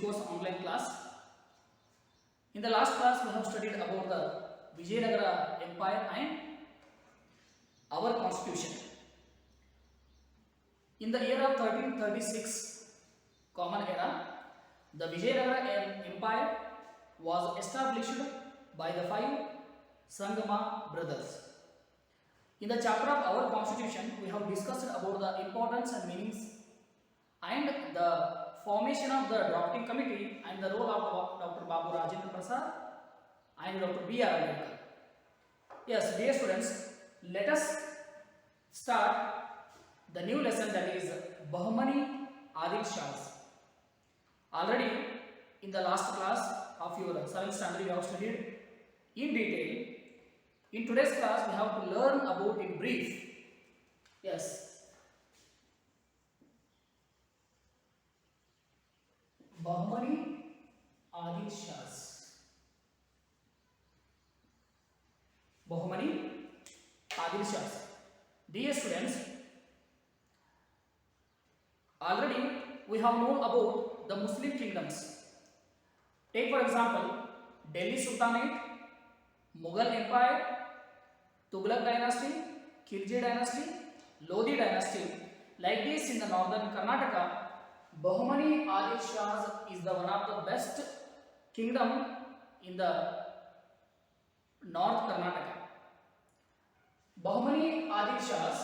course online class. In the last class, we have studied about the Vijayanagara Empire and our constitution. In the year of 1336 Common Era, the Vijayanagara Empire was established by the five Sangama brothers. In the chapter of our constitution, we have discussed about the importance and meanings and the formation of the drafting committee and the role of Dr. Babu Rajendra Prasad and Dr. B.R. Ambedkar. Yes, dear students, let us start the new lesson, that is Bahmani Adil Shahs. Already in the last class of your 7th standard we have studied in detail. In today's class we have to learn about in brief. Yes. Bahmani Adil Shahs. Bahmani Adil Shahs. Dear students, already we have known about the Muslim kingdoms. Take for example Delhi Sultanate, Mughal Empire, Tughlaq dynasty, Khilji dynasty, Lodi dynasty. Like this in the northern Karnataka, Bahmani Adil Shahs is the one of the best kingdom in the North Karnataka. Bahmani Adil Shahs,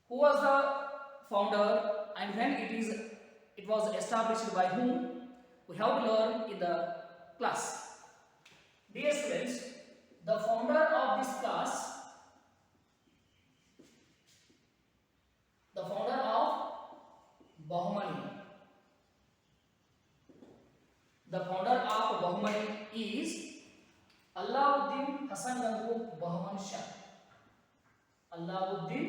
who was the founder and when it was established by whom, we have to learn in the class. Dear students, the founder of this class, the founder of Bahmani, the founder of Bahmani is Alauddin Hasan Gangu Bahman Shah. Alauddin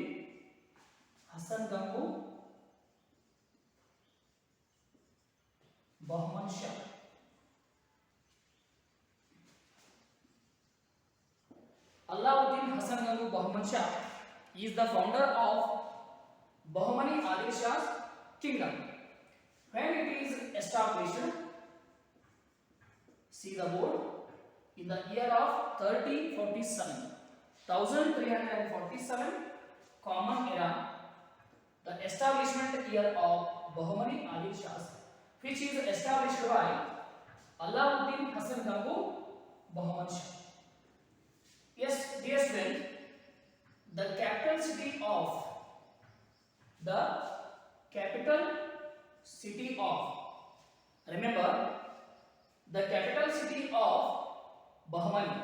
Hasan Gangu Bahman Shah. Alauddin Hasan Gangu Bahman Shah is the founder of Bahmani Adil Shah's kingdom. When it is established, see the board, in the year of 1347 Common Era, the establishment year of Bahmani Adil Shahs, which is established by Alauddin Hasan Gangu Bahman Shah. Yes, dear student, the capital city of remember the capital city of Bahmani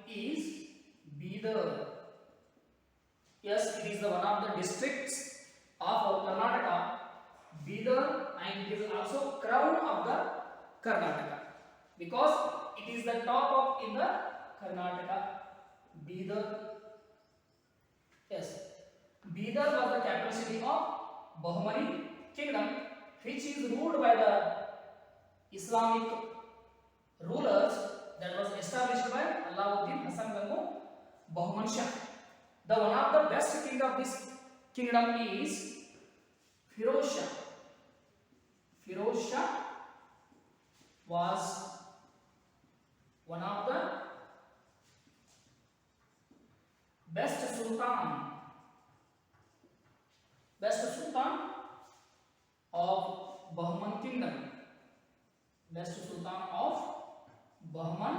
is Bidar. Yes, it is the one of the districts of our Karnataka, Bidar, and it is also crown of the Karnataka because it is the top of in the Karnataka, Bidar. Yes, Bidar was the capital city of Bahmani kingdom, which is ruled by the Islamic rulers, that was established by Alauddin Hasan Gangu Bahman Shah. The one of the best king of this kingdom is Firoz Shah. Firoz Shah was one of the best sultan of Bahman kingdom. Best sultan of Bahman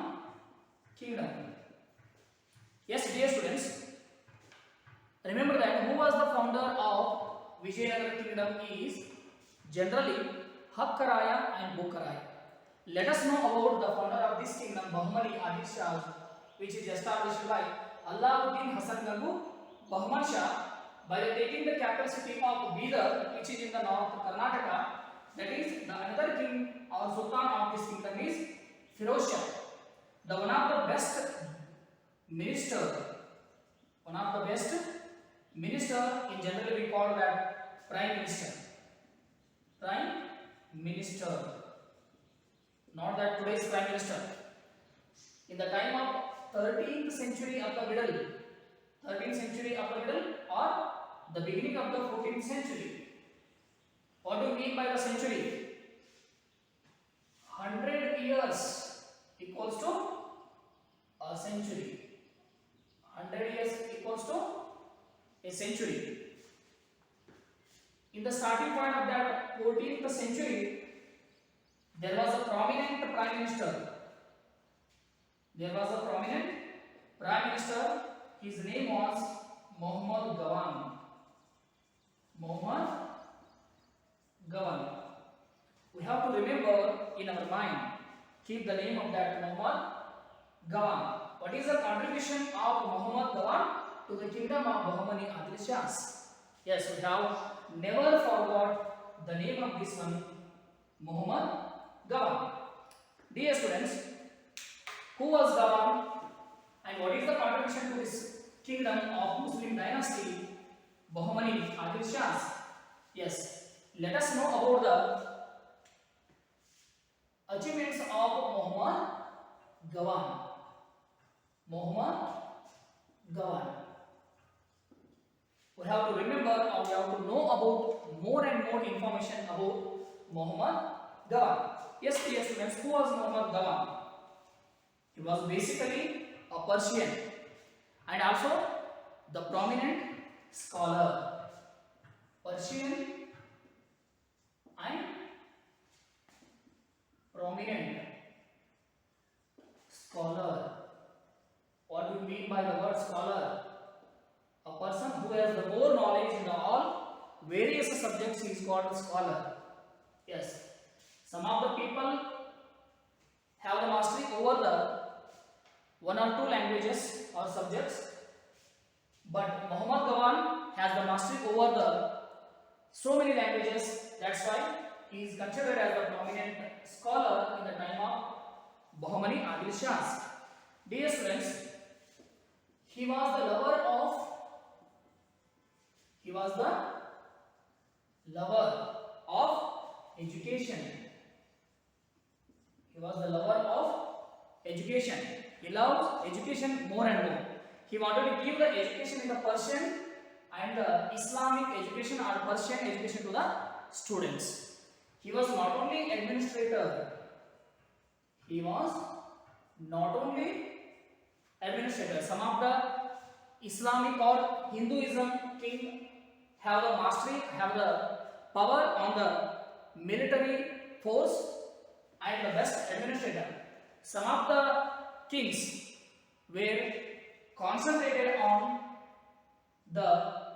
kingdom. Yes, dear students, remember that who was the founder of Vijayanagara kingdom is generally Hakkaraya and Bukkaraya. Let us know about the founder of this kingdom, Bahmani Adil Shah, which is established by Alauddin Hasan Gangu Bahman Shah by taking the capital city of Bidar, which is in the north Karnataka. That is, the another king or sultan of this kingdom is Firoz Shah, the one of the best minister. In general we call that prime minister. Not that today's prime minister. In the time of 13th century upper middle or the beginning of the 14th century. What do you mean by the century? 100 years equals to a century. 100 years equals to a century. In the starting point of that 14th century, there was a prominent prime minister. There was a prominent prime minister. His name was Muhammad Gawan. Muhammad Gawan. We have to remember in our mind, keep the name of that Muhammad Gawan. What is the contribution of Muhammad Gawan to the kingdom of Bahmani Adil Shahs? Yes, we have never forgot the name of this one, Muhammad Gawan. Dear students, who was Gawan and what is the contribution to this kingdom of Muslim dynasty, Bahmani Adil Shahs? Yes, let us know about the achievements of Muhammad Gawan. Muhammad Gawan. We have to remember or we have to know about more and more information about Muhammad Gawan. Yes, dear students, who was Muhammad Gawan? He was basically a Persian and also the prominent scholar. Persian and prominent scholar. What do you mean by the word scholar? A person who has the more knowledge in all various subjects is called a scholar. Yes. Some of the people have the mastery over the one or two languages or subjects, but Muhammad Gawan has the mastery over the so many languages. That's why he is considered as a prominent scholar in the time of Bahmani Adil Shahs. Dear students, he was the lover of education. He was the lover of education. He loves education more and more. He wanted to give the education in the Persian and the Islamic education or Persian education to the students. He was not only administrator. He was not only administrator. Some of the Islamic or Hinduism king have the mastery, have the power on the military force and the best administrator. Some of the kings were concentrated on the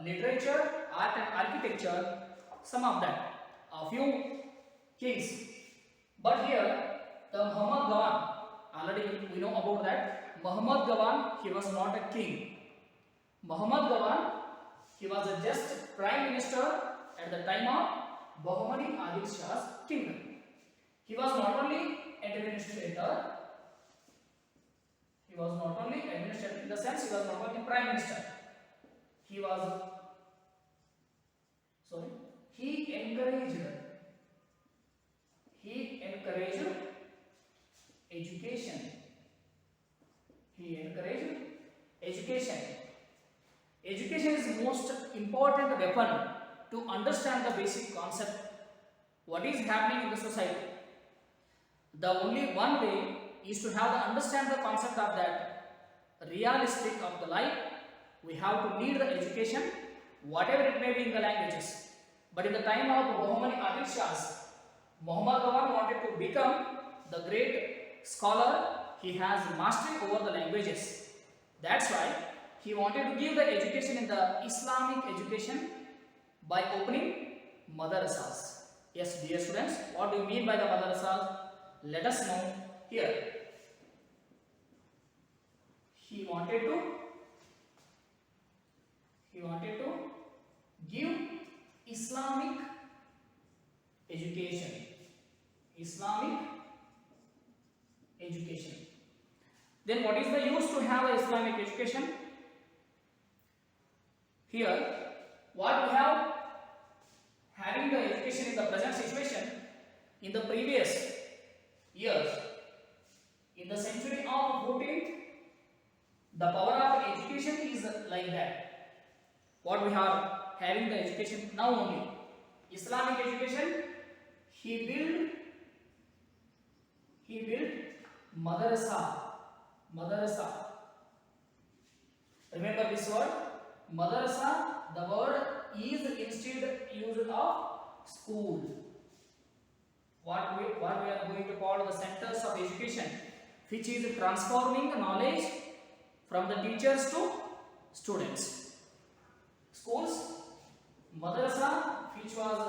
literature, art and architecture, some of them, a few kings. But here, the Muhammad Gawan, already we know about that. Muhammad Gawan, he was not a king. Muhammad Gawan, he was a just prime minister at the time of Bahmani Adil Shah's kingdom. He was not only administrator, he was not only administrator in the sense he was not only prime minister. He was, he encouraged education. He encouraged education. Education is the most important weapon to understand the basic concept, what is happening in the society. The only one way is to have to understand the concept of that realistic of the life. We have to need the education, whatever it may be in the languages. But in the time of Bahmani Adil Shahs, Muhammad Gawan wanted to become the great scholar. He has mastery over the languages. That's why he wanted to give the education in the Islamic education by opening madrasas. Yes, dear students, what do you mean by the madrasas? Let us know here. He wanted to give Islamic education. Islamic education. Then what is the use to have a Islamic education? Here, what we have having the education in the present situation, in the previous years, in the century of 14th, the power of education is like that. What we have having the education now only. Islamic education, he built madrasa. Remember this word, madrasa. The word is instead used of school. What we are going to call the centers of education, which is transforming knowledge from the teachers to students. Schools, madrasa, which was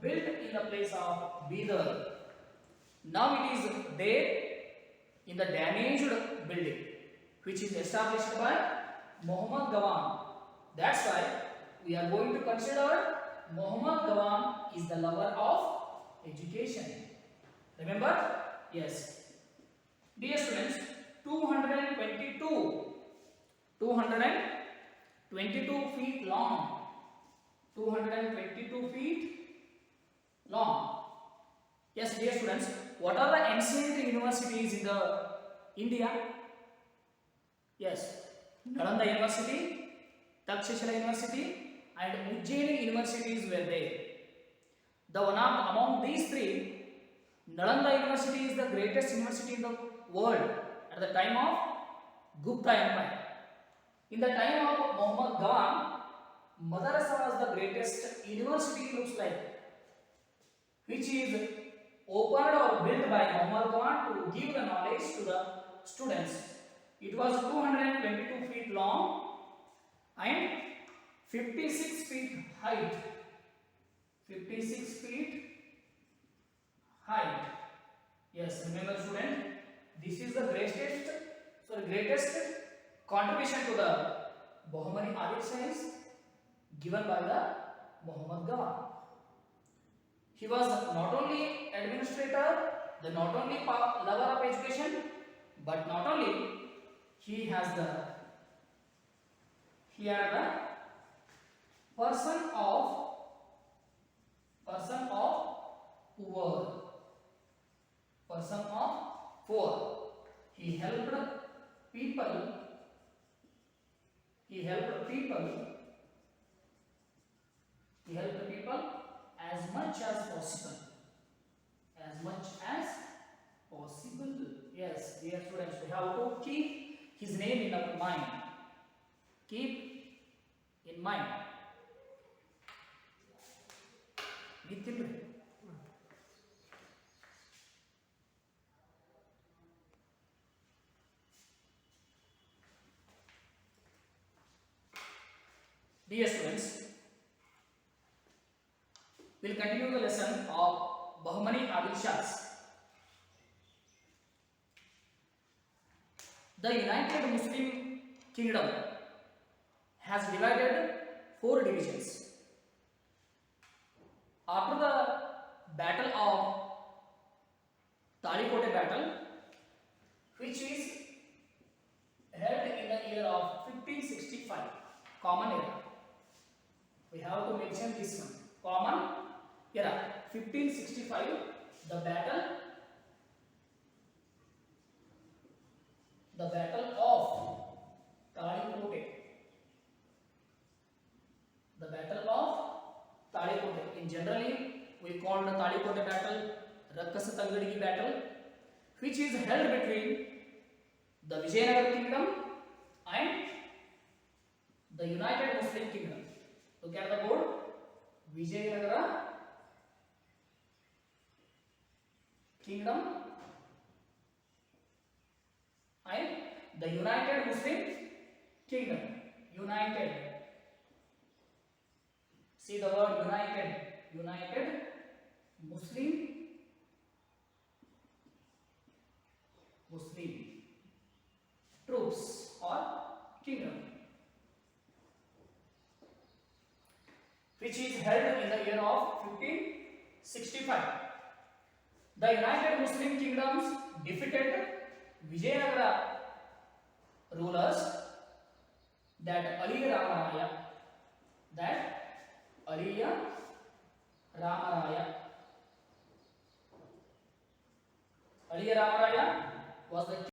built in the place of Bidar. Now it is there in the damaged building, which is established by Muhammad Gawan. That's why we are going to consider Muhammad Gawan is the lover of education. Remember? Yes. Dear students, 222 feet long. 222 feet long. Yes, dear students, what are the ancient universities in the India? Yes, Nalanda University, Takshashila University, and Ujjaini universities were there. Among these three, Nalanda University is the greatest university in the world at the time of Gupta Empire. In the time of Muhammad Gawan, Madrasa was the greatest university, looks like, which is opened or built by Muhammad Gawan to give the knowledge to the students. It was 222 feet long and 56 feet height. 56 feet height. Yes, remember student, this is the greatest contribution to the Bahmani Adil Science given by the Muhammad Gawan. He was not only administrator, not only lover of education, but not only he had the person of poor. He helped people as much as possible. Yes, dear students, we have to keep his name in our mind. Keep in mind. Dear students, we will continue the lesson of Bahmani Adil Shahs. The United Muslim Kingdom has divided 4 divisions. After the Battle of Talikote battle, which is held in the year of 1565, common era. We have to mention this one. Common era 1565, the battle of Talikote. The battle of Talikote. In generally, we call the Talikote battle Rakkasa Tangadigi battle, which is held between the Vijayanagara kingdom and the United Muslim Kingdom. Look at the board. Vijayanagara kingdom and the United Muslim Kingdom. United. See the word united. United Muslim troops or kingdom, which is held in the year of 1565. The United Muslim Kingdoms defeated Vijayanagara rulers, that Aliya Ramaraya was the